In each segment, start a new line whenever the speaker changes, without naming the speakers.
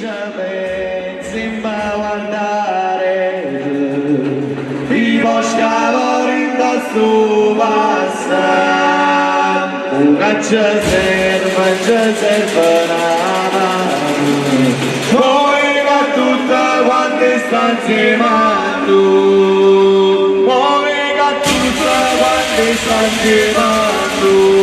Sembra guardare i boscavori da su passa una ci serve nada poi va tutta quante sta insieme a tu poi va tutta quante sta insieme a tu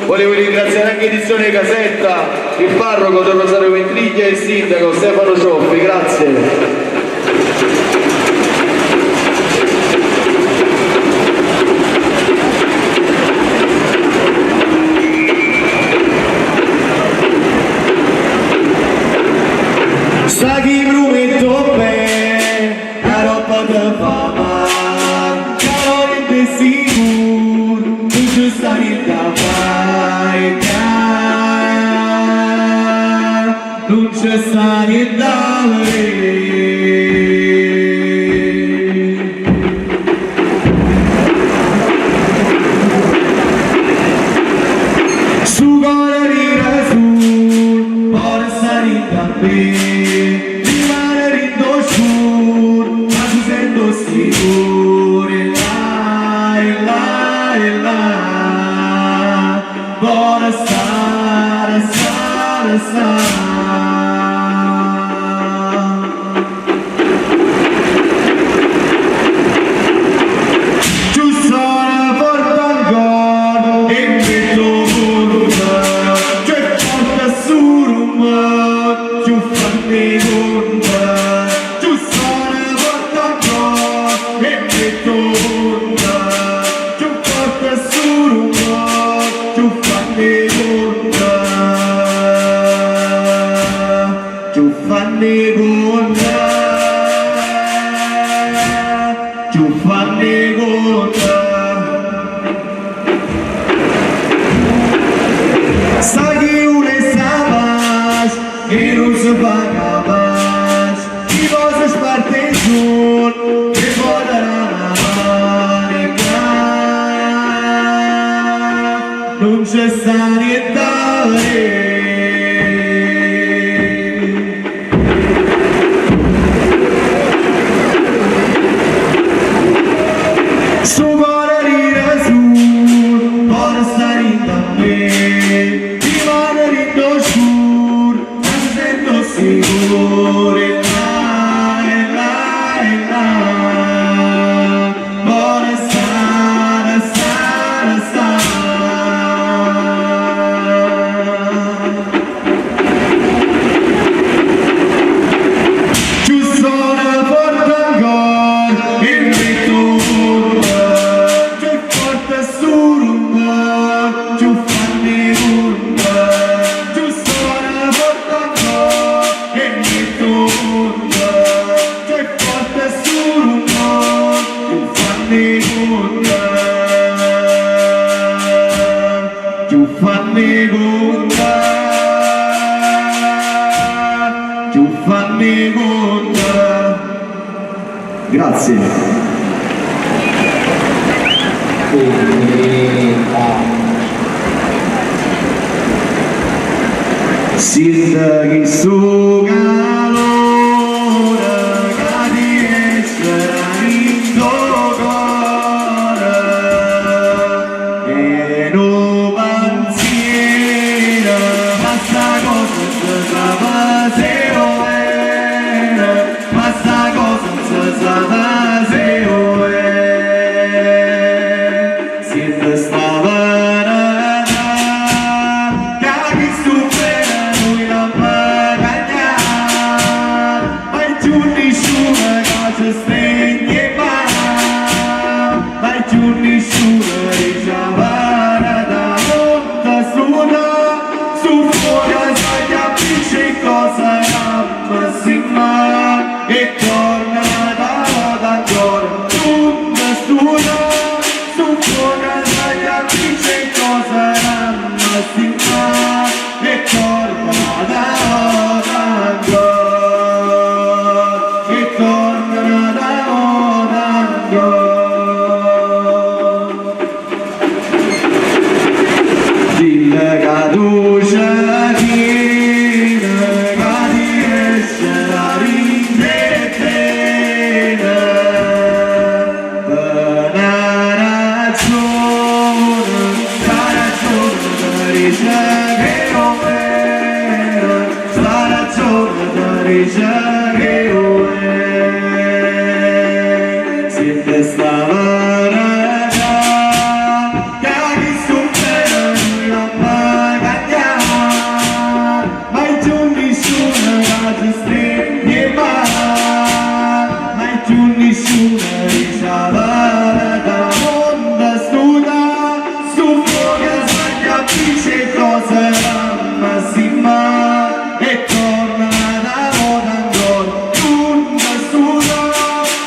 Volevo ringraziare anche Edizione Casetta, il parroco Don Rosario Ventriglia e il sindaco Stefano Cioffi, grazie. Sa chi prometto bene, la roba da fama, calore di sicuro, non ci sta niente da fare, non ci sta niente da vedere. Su cuore rira su, ora sta niente da bere. Non c'è sta niente da su cuore rira su, ora sta niente a me, rimane rinno scuro, non sento sicuro, ora grazie. Sinta che su calore cadi essere in tuo cuore e non pensiero basta cosa se sapesimo bene basta cosa se sapesimo bene ci stringe mai più nessuno ricevere da onda suda su fuori sai capisci cosa massima e torna da ancora onda suda su fuori sai capisci cosa massima e torna da ancora e torna da ancora. Dille caduce chi riesce a rindettene per una ragione dice che non era la ragione dice che non è si testava nessuna risale da onda studa su fuoco si capisce cosa massima e torna da moda ancora onda studa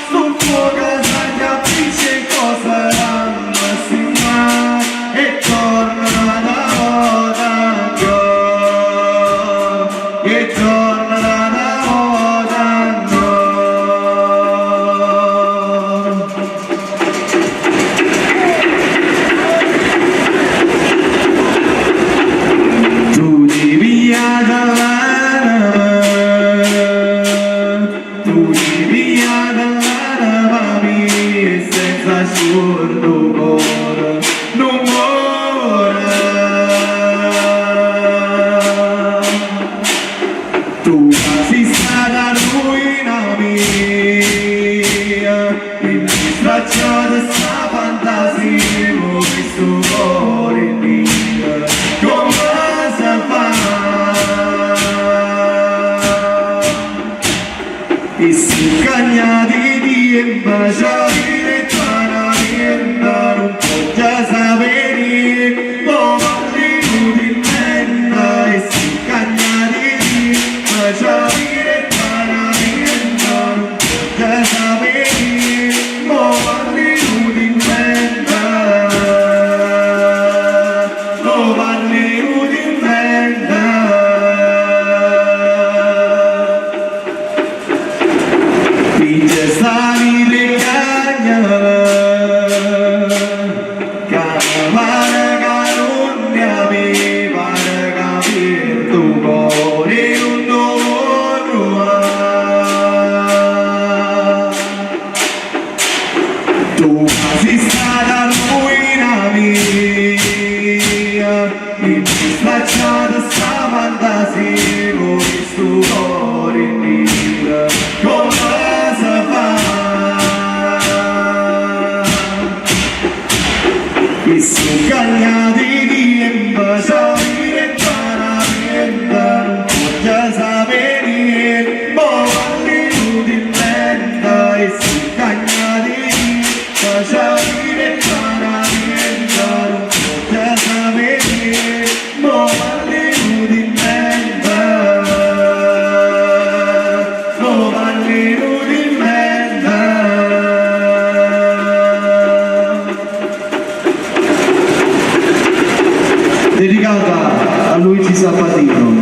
su fuoco si capisce cosa massima e torna da moda ancora e torna da moda ancora. Tu sei stata ruina mia, il distracciato sta fantasia, questo cuore mio, come si fa? E si cagnati di imbaciare, tra non può già sapere, come inutilmente, e si cagnati Giavire paramento, che sapere, parli utilmente, parli utilmente. Dice stani le cagnare, campare carunia mi pare capire tu cuore. Tu sei stata ruina mia, il distracciato sta fantasia, questo cuore mio, come si fa? E sono cagnati di imbaciare, paramenta, non può già sapere, parli utilmente, e sono cagnati Giavire paramenta, non può già sapere, parli utilmente, parli utilmente. Dedicata a Luigi Sabatino.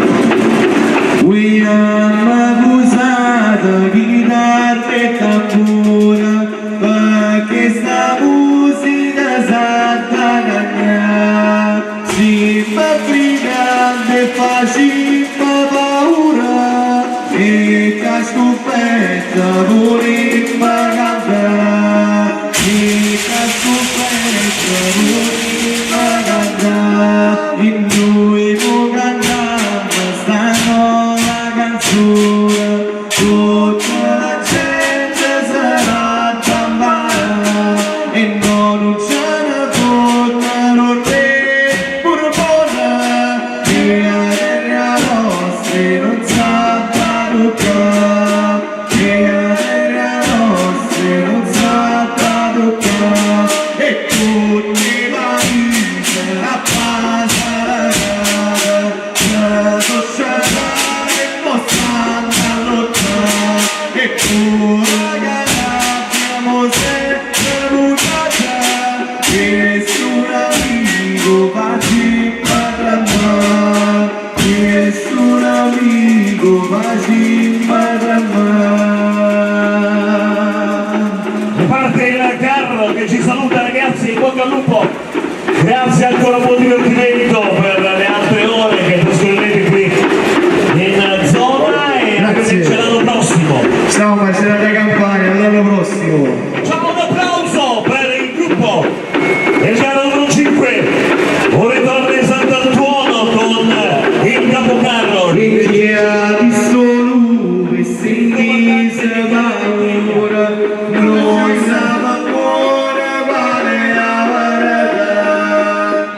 We hanno accusato chitarra e tambura, perché sta musica santa cagna si fa gridare e fa cippa paura e che scoperta pure in canta e che scoperta pure in canta in noi può cantare stanno la canzone tutta la gente sarà tambara e non c'è una fotta non re pure buona e a terra nostra non sa parrucca e a
che ci saluta, ragazzi, in bocca al lupo. Grazie ancora, buon divertimento per le altre ore che trascorrerete qui in zona e arrivederci l'anno prossimo.
Ciao, ma c'è la campagna, l'anno prossimo.
Facciamo un applauso per il gruppo del gara numero 5, un ritorno in Sant'Antuono con il capocarro.
Regia di solo e senti se va ora, noi siamo ancora vale la varata.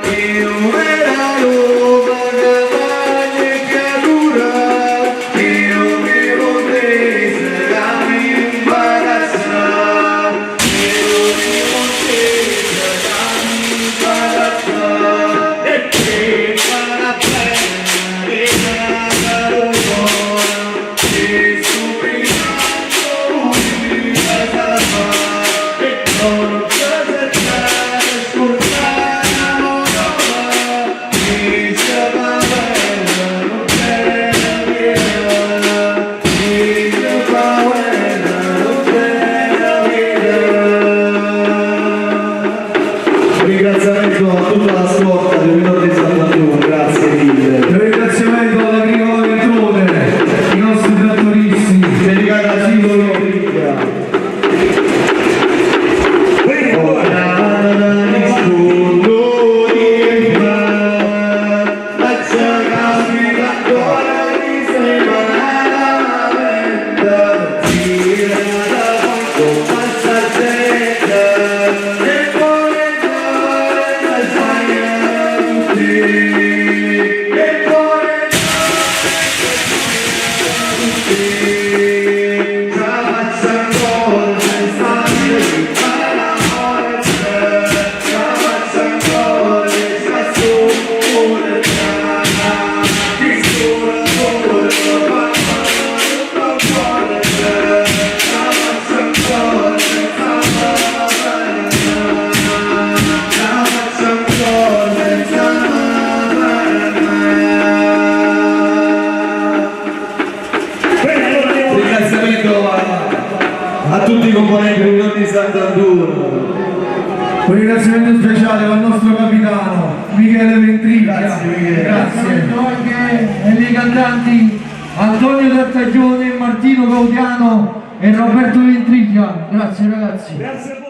Io era Roma, campagna e creatura, io vivo te, sarà mi imbarazza. Io vivo te, sarà mi imbarazza. E che farà bene, e farà buona, e suprimando una salva, e non casettare, ascoltare la moda, e se va bene, non bella vita, e se va bene, non bella vita. Ringraziamento a tutta la scorta del Ritorno di Sant'Antuono, grazie mille.
Un ringraziamento all'Agricola Ventrone, i nostri trattoristi,
Dedicata a Singolo Briglia.
Bene, allora,
Rispondo di fa, faccia capita ancora di settimana venta, tira da quanto passa gente, e poi la sbaglia tutti, e poi ringraziamento a tutti i componenti del Ritorno di Sant'Antuono.
un ringraziamento speciale al nostro capitano Michele Ventriglia.
Grazie, Michele.
Grazie. Anche ai cantanti Antonio Tartagione, Martino Gaudiano e Roberto Ventriglia. Grazie ragazzi.
grazie a